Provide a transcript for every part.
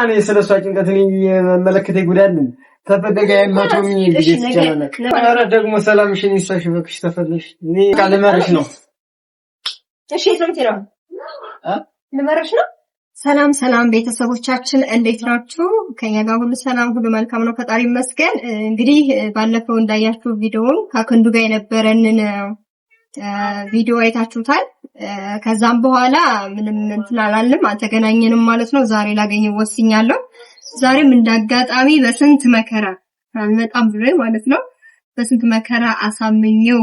እኔ ስለሷ ጭንቀትን የመለከተኝ ጉዳይ ተፈለገ አይማቶኝ ይችላል። ኧረ ደግሞ ሰላምሽን ይሳሽ በክሽ ተፈለሽ እኔ ቃል መርሽ ነው። እሺ ነው ልመረሽ ነው። ሰላም ሰላም ቤተሰቦቻችን እንዴት ናችሁ? ከኛ ጋር ሁሉ ሰላም ሁሉ መልካም ነው፣ ፈጣሪ ይመስገን። እንግዲህ ባለፈው እንዳያችሁ ቪዲዮውን ከክንዱ ጋር የነበረንን ቪዲዮ አይታችሁታል። ከዛም በኋላ ምንም እንትን አላልንም፣ አልተገናኘንም ማለት ነው። ዛሬ ላገኘው ወስኛለሁ። ዛሬም እንዳጋጣሚ በስንት መከራ አልመጣም ብሎ ማለት ነው። በስንት መከራ አሳምኘው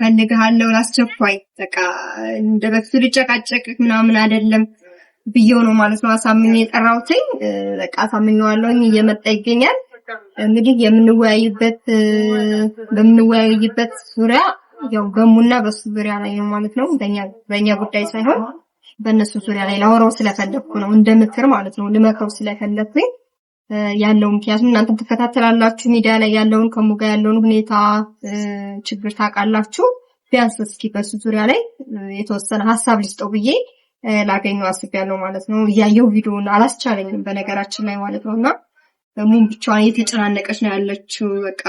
ፈልግሃለሁ ላስቸኳይ በቃ እንደበፊቱ ልጨቃጨቅ ምናምን አይደለም ብዬው ነው ማለት ነው አሳምኘ የጠራሁትኝ። በቃ አሳምኘዋለሁኝ፣ እየመጣ ይገኛል። እንግዲህ በምንወያይበት ዙሪያ ያው ገሙና በሱ ዙሪያ ላይ ነው ማለት ነው። በእኛ ጉዳይ ሳይሆን በእነሱ ዙሪያ ላይ ላወራው ስለፈለኩ ነው፣ እንደምክር ማለት ነው። ልመክረው ስለፈለኩኝ ያለው ምክንያቱም እናንተም ተከታተላላችሁ ሚዲያ ላይ ያለውን ከሙጋ ያለውን ሁኔታ ችግር ታውቃላችሁ። ቢያንስ እስኪ በሱ ዙሪያ ላይ የተወሰነ ሐሳብ ልስጠው ብዬ ላገኘው አስቤያለሁ ማለት ነው። ያየው ቪዲዮውን አላስቻለኝም በነገራችን ላይ ማለት ነውና ሙን ብቻዋን የተጨናነቀች ነው ያለችው። በቃ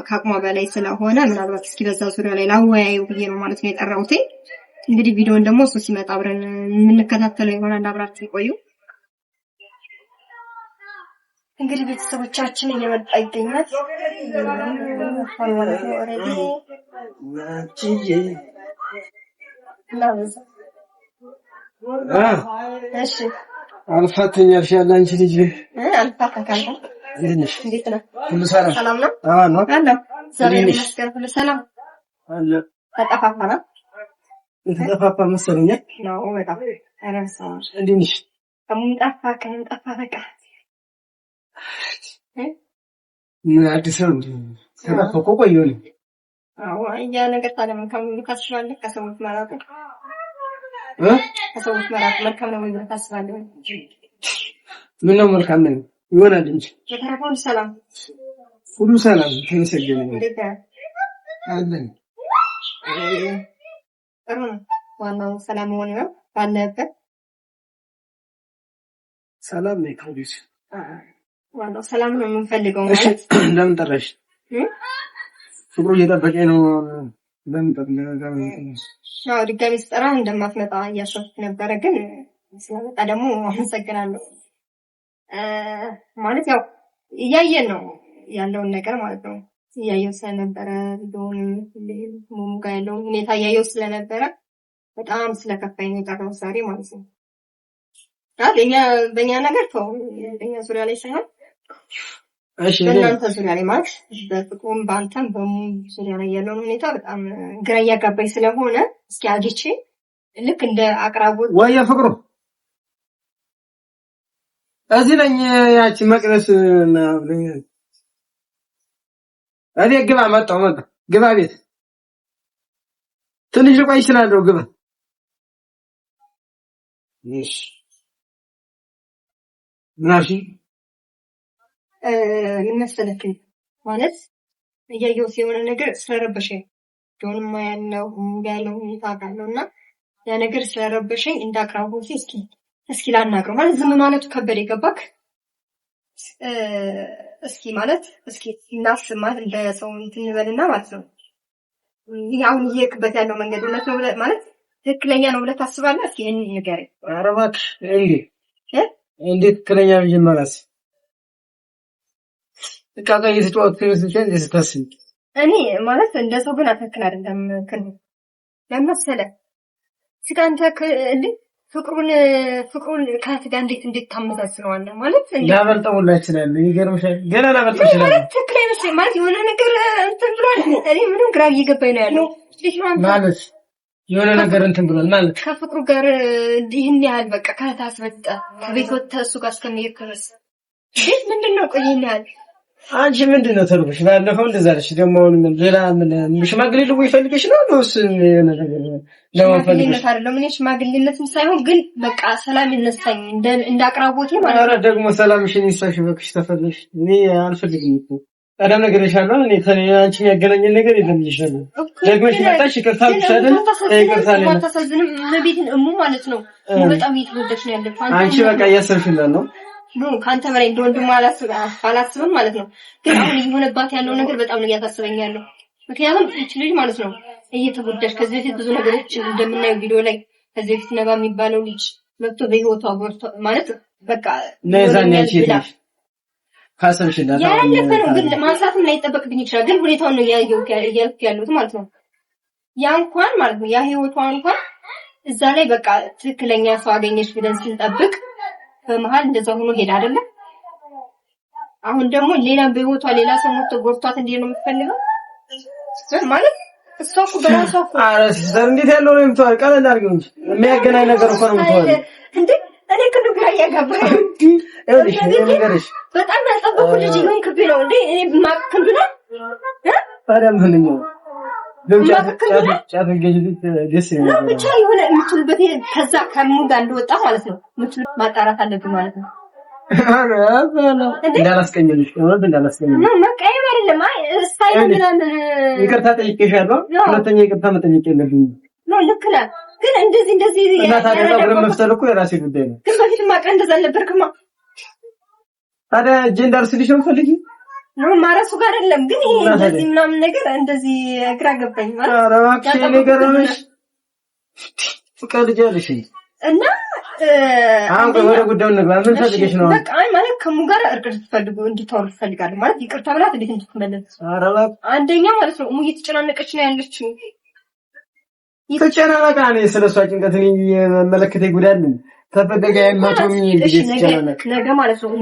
ከአቅሟ በላይ ስለሆነ ምናልባት እስኪ በዛ ዙሪያ ላይ ላወያየው ብዬ ነው ማለት ነው የጠራሁት። እንግዲህ ቪዲዮውን ደግሞ እሱ ሲመጣ አብረን የምንከታተለው ይሆናል። አብራችሁ ቆዩ። እንግዲህ ቤተሰቦቻችን እየመጣ ይገኛል። እሺ አልፋተኛልሽ ያለ አንቺ ልጅ አልፋተካል። እንዴት ነህ? ሁሉ ሰላም ሰላም ነው? አዎ ነው አለ ሰላም ይመስገን፣ ሁሉ ሰላም አለ። ተጠፋፋና ተጠፋፋ መሰለኝ ነው በጣም አረሳው። እንዴት ነሽ? ከምን ጠፋ በቃ ምን አዲስ ነው እንዴ? ተጠፋቆ ቆየኝ። አዎ ያ ነገር ታዲያ ከምን ካስሻለህ ከሰሙት ማለት ነው ከሰውት መራቅ መልካም ነው ወይ ታስባለህ? ምን ነው መልካም ነው ይሆናል እንጂ የተረፈው ሰላም ሁሉ ሰላም ተመሰገነ አለን። ጥሩ ዋናው ሰላም ሆነ ነው ባለበት ሰላም ነው ከውዲስ ዋናው ሰላም ነው የምንፈልገው ማለት ለምን ጠራሽ? ፍቅሩ እየጠበቀኝ ነው። ለምን ጠራሽ? ያው ድጋሜ ስጠራ እንደማትመጣ እያሰብኩ ነበረ፣ ግን ስለመጣ ደግሞ አመሰግናለሁ። ማለት ያው እያየን ነው ያለውን ነገር ማለት ነው። እያየው ስለነበረ ቪዲዮውን ሙሙ ጋር ያለውን ሁኔታ እያየው ስለነበረ በጣም ስለከፋኝ ነው የጠራሁት ዛሬ ማለት ነው። በእኛ ነገር ተው፣ በእኛ ዙሪያ ላይ ሳይሆን እሺ በእናንተ ዙሪያ ላይ ማለት በፍቅሩም በአንተም በሙሙ ዙሪያ ላይ ያለውን ሁኔታ በጣም ግራ እያጋባኝ ስለሆነ እስኪ አግቼ ልክ እንደ አቅራቦት ወይ ፍቅሩ እዚህ ነኝ። ያቺ መቅደስ እኔ ግባ መጣሁ ግባ ቤት ትንሽ ልቆይ እችላለሁ። ግባ እሺ ምናሽ መሰለክ ማለት እያየሁት የሆነ ነገር ስለረበሸኝ ጆንማ ያለው ሁኔታ ካለውና ያ ነገር ስለረበሸኝ እንዳቅራቦት እስኪ ላናግረው ማለት ዝም ማለቱ ከበደ ገባክ? እስኪ እናስማት እንደ ሰው እንትን እንበልና ማለት ነው። አሁን እየሄድክበት ያለው መንገድ እውነት ነው ማለት ትክክለኛ ነው ብለህ ታስባለህ? እስኪ እኔ ንገረኝ። ኧረ እባክህ እንዴት ትክክለኛ ቢጀመራስ እቃጋ እየተጫወትኩ ነው። እኔ ማለት እንደ ሰው ግን አትክክል አይደለም። ለምሳሌ ሲጋንተ ፍቅሩን ከእህት ጋር እንዴት ታመሳስለዋለህ? ማለት ላበልጠውላ ይችላል። ይገርምሻል። ገና ላበልጠው ይችላል ትክክል አይመስለኝም። ማለት የሆነ ነገር እንትን ብሏል። እኔ ምንም ግራ እየገባኝ ነው ያለው ማለት የሆነ ነገር እንትን ብሏል ማለት ከፍቅሩ ጋር ይህን ያህል በቃ ከታስበጣ ከቤት ወጥተህ እሱ ጋር እስከሚሄድ ድረስ ምንድነው? ቆይ ይህን ያህል አንቺ ምንድነው ተርበሽ? ባለፈው እንደዛ አለሽ። ደግሞ ሌላ ምን ሽማግሌ ልው ይፈልገሽ ነው ወይስ ነገር ለማፈልገሽ? አይደለም እኔ ሽማግሌነትም ሳይሆን ግን በቃ ሰላም ይነሳኝ እንዳቅራቦቴ ማለት ነው። ኧረ ደግሞ ሰላምሽን ይሳሽ በክሽ ተፈልሽ። እኔ አልፈልግም እኮ ቀደም ነገር ይሻላል። እኔ አንቺ የሚያገናኘን ነገር የለም ይሻላል። ደግመሽ መጣሽ ይቅርታ ብቻለ ይቅርታ ነው ታሳዝንም ለቤትን እሙ ማለት ነው። በጣም እየተወደድሽ ነው ያለፈው አንቺ በቃ እያሰብሽላት ነው ካንተ በላይ እንደወንድም አላስብም ማለት ነው። ግን አሁን እየሆነባት ያለው ነገር በጣም ነው ያሳስበኛል። ምክንያቱም እቺ ልጅ ማለት ነው እየተጎዳች ከዚህ በፊት ብዙ ነገሮች እንደምናየው ቪዲዮ ላይ ከዚህ በፊት ነባ የሚባለው ልጅ መጥቶ በህይወቷ ወርቶ ማለት በቃ ለዛኛ ይችላል ካሰብሽላት ያለፈ ነው። ግን ማንሳትም ላይ ተጠበቅብኝ ይችላል። ግን ሁኔታውን ነው ያያሉት ማለት ነው። ያ እንኳን ማለት ነው ያ ህይወቷ እንኳን እዛ ላይ በቃ ትክክለኛ ሰው አገኘሽ ብለን ስንጠብቅ በመሃል እንደዛ ሆኖ ሄዳ አይደለ? አሁን ደግሞ ሌላ በህይወቷ ሌላ ሰው ሞቶ ጎርቷት እንዴ ነው የምትፈልገው ማለት እሷ እኮ በራሷ እኮ አረ ሲስተር እንዴት ያለው ነው የምትዋል ቀለል አድርገው እንጂ የሚያገናኝ ነገር እኮ ነው የምትዋል እንዴ እኔ ከዱ ግራ ያጋባኝ ነገርሽ በጣም ያልጠበቁ ልጅ ነው ክብ ነው እንዴ እኔ ማክብ ነው ታዲያ ምን ነው ጫት ገጅልት ደስ ይላል ብቻ የሆነ የምትሉበት ከዛ ከሙ ጋር እንደወጣ ማለት ነው የምትሉ ማጣራት አለብን ማለት ነው። አረ እንዳላስቀኝልሽ ነው እንዳላስቀኝልሽ ነው መቀየም አይደለም ስታይል ምናምን ይቅርታ ጠይቄሻለሁ። ሁለተኛ ይቅርታ መጠየቅ የለብኝም ነው ልክ ነህ። ግን እንደዚህ እና ታዲያ ብለን መፍተል እኮ የራሴ ጉዳይ ነው። ግን በፊት ማቀ እንደዛ አልነበርክማ። ታዲያ ጀንዳር ስልሽ ነው ፈልጊ ነው ማረሱ ጋር አይደለም። ግን ይሄ እንደዚህ ምናምን ነገር እንደዚህ ግራ ገባኝ ማለት ኧረ እባክሽ ነገር ነሽ ፍቅር ልጅ እና አሁን ወደ ጉዳዩ እንግባ። ምን ፈልገሽ ነው? በቃ ማለት ከሙ ጋር እርቅ ልትፈልጉ እንድታወሩ ፈልጋለሁ ማለት ይቅርታ ብላት እንዴት እንድትመለስ። ኧረ እባክህ አንደኛ ማለት ነው እሙ እየተጨናነቀች ነው ያለችው። ተጨናነቃ ነው ስለሷ ጭንቀት ነው የሚመለከተኝ ጉዳይ ተፈደጋ ያማቶ ምን ይልጅ ነገ ማለት ነው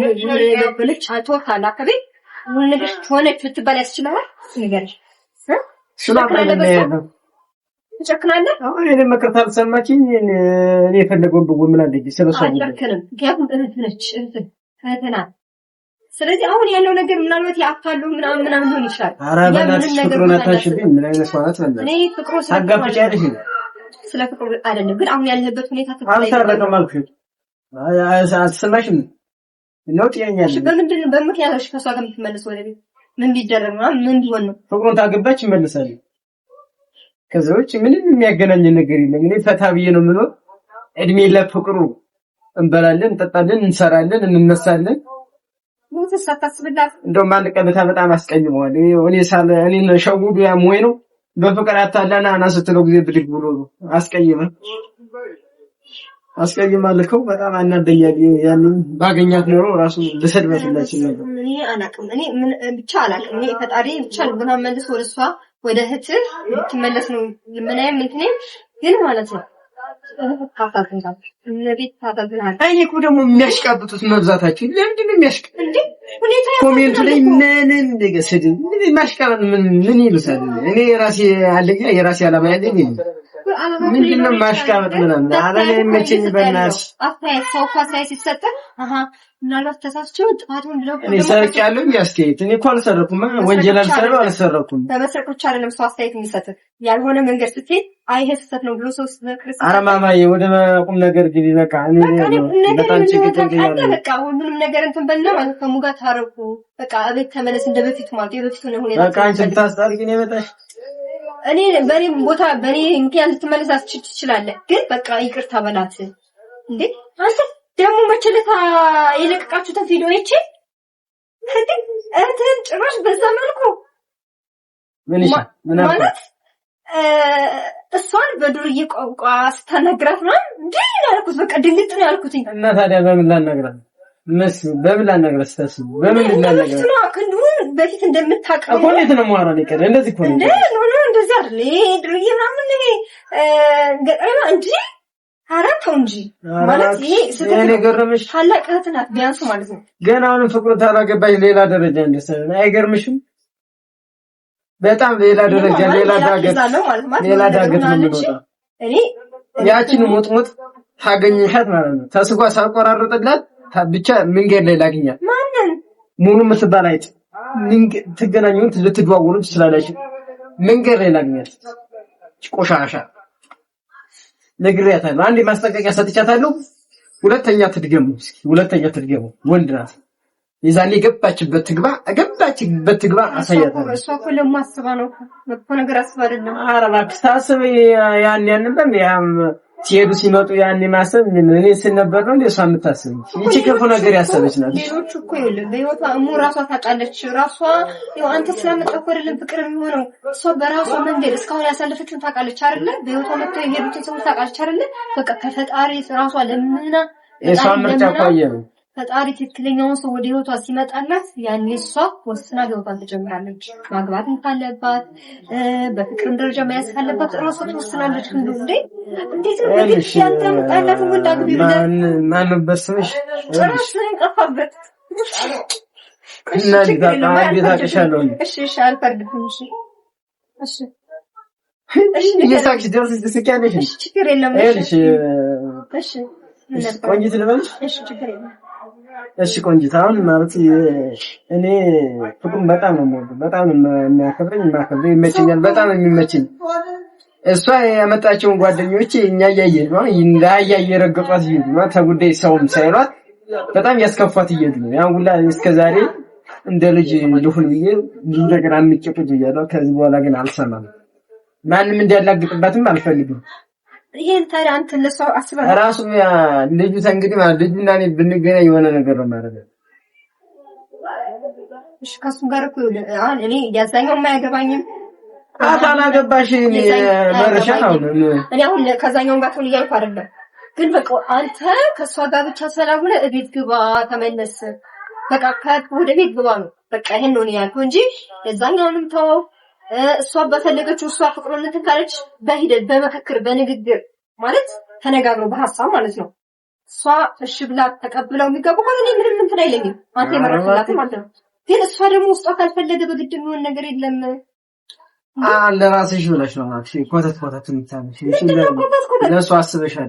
ለበለች አቶ ካላከበ ምን ነገር ሆነች ብትባል ያስችላል ነገር ስለማን ነው ተጨክናለህ? አሁን እኔ መከታተል ሰማችኝ እኔ የፈለገው ብጉ ምን አለኝ ስለሷ አልከለም ያቁም እህትነች እህትና ስለዚህ አሁን ያለው ነገር ምናልባት ያፋሉ ምናምን ሆነ ይችላል። ኧረ በእናትሽ ፍቅሩን አታሽብኝ። ምን አይነት ሰዋት ወንድ እኔ ፍቅሩ አጋፍጭ ያለሽ ስለ ፍቅሩ አይደለም ግን አሁን ያለበት ሁኔታ አልተረቀም አልኩሽ። አትሰማሽም ነው ጥያኛለሽ በምክንያቶች ከሷ ጋር የምትመለስ ወደ ቤት ምን ቢደረግ ምን ቢሆን ነው ፍቅሩን ታገባች ይመለሳል። ከዛ ውጭ ምንም የሚያገናኝ ነገር የለም። እኔ ፈታ ብዬ ነው የምኖር። እድሜ ለፍቅሩ እንበላለን፣ እንጠጣለን፣ እንሰራለን፣ እንነሳለን። ምን ተሳታስብላት እንደውም አንድ ቀን በጣም አስቀይመዋል። እኔ ሸውዱ ያም ወይ ነው በፍቅር አታላና አናስተለው ጊዜ ብድግ ብሎ አስቀይማለከው በጣም አናደያቂ ያንን ባገኛት ነው ራሱ ልሰድበትላችሁ ነበር። እኔ አላቅም እኔ ምን ብቻ አላቅም እኔ ፈጣሪ ብቻ ልቦና መልስ ወደሷ ወደ እህትህ ልትመለስ ነው ምናምን ምንድነው ግን ማለት ነው አይ እኮ ደግሞ የሚያሽቃብጡት መብዛታቸው ለምንድን ነው የሚያሽቃብጡት እንዴ? ኮሜንቱ ላይ ምን እንደገሰደ ምን ማሽቃበጥ ምን ይሉታል? እኔ የራሴ ዓላማ ያለኝ ምንድነው ማሽቃበጥ ምናምን አላለ መቼኝ በእናትሽ አስተያየት ሰው አስተያየት ሲሰጥ ምናልባት ተሳስቼው ጥፋቱን ብለው እኔ ሰርቻለሁ ያስከይት እኔ እኮ አልሰረኩም ወንጀል አልሰረኩም በመሰረቆች አይደለም ሰው አስተያየት የሚሰጥ ያልሆነ መንገድ ስትሄድ አይ ይሄ ስህተት ነው ብሎ ሰው ክርስቲያን ኧረ ማማዬ ወደ ቁም ነገር ግቢ በቃ እኔ በጣም ጭቅጭቅ በቃ ሁሉንም ነገር እንትን በልና ማለት ከሙ ጋር ታረቁ በቃ እቤት ተመለስ እንደበፊቱ ማለት የበፊቱ ነው ሁኔታ በቃ አንቺ ታስታርቂ ነው የመጣሽ እኔ በኔ ቦታ በኔ እንኪያን ልትመለስ ትችላለህ ግን በቃ ይቅርታ በላት እንዴ አንተ ደግሞ መቸለታ የለቀቃችሁትን ቪዲዮ አይቼ እንትን ጭራሽ በዛ መልኩ ምን ማለት እሷን በዱርዬ ቋንቋ ስታናግራት ነው እንዴ ያልኩት በቃ ድንግጥ ነው ያልኩት እና ታዲያ በምን ላናግራት በምን ላናግራት ስታስብ በምን ላናግራት ነው ክንዱን በፊት እንደምታቀው እኮ እንዴት ነው ማራ ለቀረ እንደዚህ እኮ እንዴ ነው እንደዚህ አይደል ዱርዬ ምናምን ይሄ ገጠማ እንጂ አራተው እንጂ ማለት ይሄ እኔ ገረመሽ ታላቅ እህት ናት ቢያንስ ማለት ነው ገና አሁን ፍቅሩ ታላገባኝ ሌላ ደረጃ እንደሰነ አይገርምሽም በጣም ሌላ ደረጃ ሌላ ዳገት ነው የሚወጣው እኔ ያቺን ሞጥሞጥ ታገኘሻት ማለት ነው ተስጓ ሳቆራረጥላት ብቻ መንገድ ላይ ላግኛት ማንን ሙሉ መስባል አይጥ ትገናኙት ልትደዋወሉ ትችላላችሁ መንገድ ላይ ላግኛት ቆሻሻ ነግሬያታለሁ አንዴ ማስጠንቀቂያ ሰጥቻታለሁ ሁለተኛ ትድገሙ ወንድ ናት የዛኔ ገባችበት ትግባ አሳያታለሁ እሷ እኮ ለማስባ ነው መጥፎ ነገር አስባ አይደለም ኧረ እባክሽ ታስብ ያን ሲሄዱ ሲመጡ ያን ማሰብ እኔ ስነበር ነው እንደሷ የምታስብ ይቺ ክፉ ነገር ያሰበች ናት። ሌሎቹ እኮ ይኸውልህ በህይወቷ እሙ ራሷ ታውቃለች። ራሷ ያው አንተ ስለመጣህ እኮ አይደለም ፍቅር የሚሆነው እሷ በራሷ መንገድ እስካሁን ያሳለፈችውን ታውቃለች አይደለ? በህይወቷ መጥተው የሄዱትን ሰዎች ታውቃለች አይደለ? በቃ ከፈጣሪ ራሷ ለምና የሷ ምርጫ ቆየ ነው ፈጣሪ ትክክለኛውን ሰው ወደ ህይወቷ ሲመጣላት ያኔ እሷ ወስና ህይወቷን ትጀምራለች። ማግባትም ካለባት በፍቅርም ደረጃ መያዝ ካለባት እራሷ ትወስናለች። እንዴት ነው እንዴት ያንተም ጣላት ወንድ አግቢ ብለህ ማን በስምሽ ጭራሽ እንቀፋበት እና ሊታቀሻለሁ። እሺ አልፈርድም። እሺ እየሳቅሽ ደርሰሽ ትስቂያለሽ። እሺ ችግር የለም። እሺ ቆንጂት ልበልሽ? እሺ ችግር የለም። እሺ ቆንጂት፣ አሁን ማለት እኔ ፍቅሩን በጣም ነው የምወደው፣ በጣም የሚያከብረኝ ይመቸኛል፣ በጣም የሚመቸኝ እሷ ያመጣቸውን ጓደኞቼ እኛ እያየን ነው እንዳያ እየረገጧት ይሄዱ ነው ተጉዳይ ሰውም ሳይሏት በጣም ያስከፋት ይሄዱ ነው። ያን ሁላ እስከዛሬ እንደ ልጅ ልሁን ብዬ ብዙ ነገር አንጨቁት ይያለው። ከዚህ በኋላ ግን አልሰማም፣ ማንም እንዲያላግጥባትም አልፈልግም። ይሄን ታዲያ አንተ ለሰው አስበህ ራሱ ልጁ እንግዲህ ማለት ልጁና እኔ ብንገናኝ የሆነ ነገር ነው ማለት ነው። እሺ ከሱ ጋር እኮ አሁን እኔ ያዛኛው የማያገባኝም አታላገባሽ እኔ መረሻ ነው እኔ አሁን ከዛኛው ጋር ተውል እያልኩ አይደለም፣ ግን በቃ አንተ ከሷ ጋር ብቻ ሰላም ሆነ እቤት ግባ ተመለስ፣ በቃ ወደ ቤት ግባ ነው በቃ ይሄን ነው ያልኩህ እንጂ የዛኛውንም ተው። እሷ በፈለገችው እሷ ፍቅሩን እንትን ካለች በሂደት በመከክር በንግግር ማለት ተነጋግሮ በሐሳብ ማለት ነው። እሷ እሺ ብላ ተቀብለው የሚገቡ ማለት ነው ምንም እንትን አይለኝም። አንተ የመረጥላት ማለት ነው። ግን እሷ ደግሞ ውስጧ ካልፈለገ በግድ የሚሆን ነገር የለም። ለራስሽ ብለሽ ነው ማለት ኮተት የምታምሽ ለእሷ አስበሻል።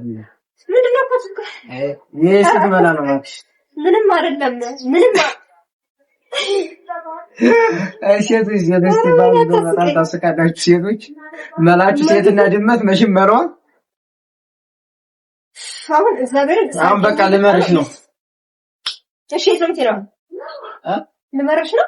ምንድነው ኮተት? ይሄስ ትመላ ነው ማለት ምንም አይደለም ምንም ሴቶች ሲባሉ በጣም ታስቃላችሁ። ሴቶች መላችሁ ሴትና ድመት መሽመሯ አሁን በቃ ልመርሽ ነው። እሺ የት ነው የምትሄደው? ልመርሽ ነው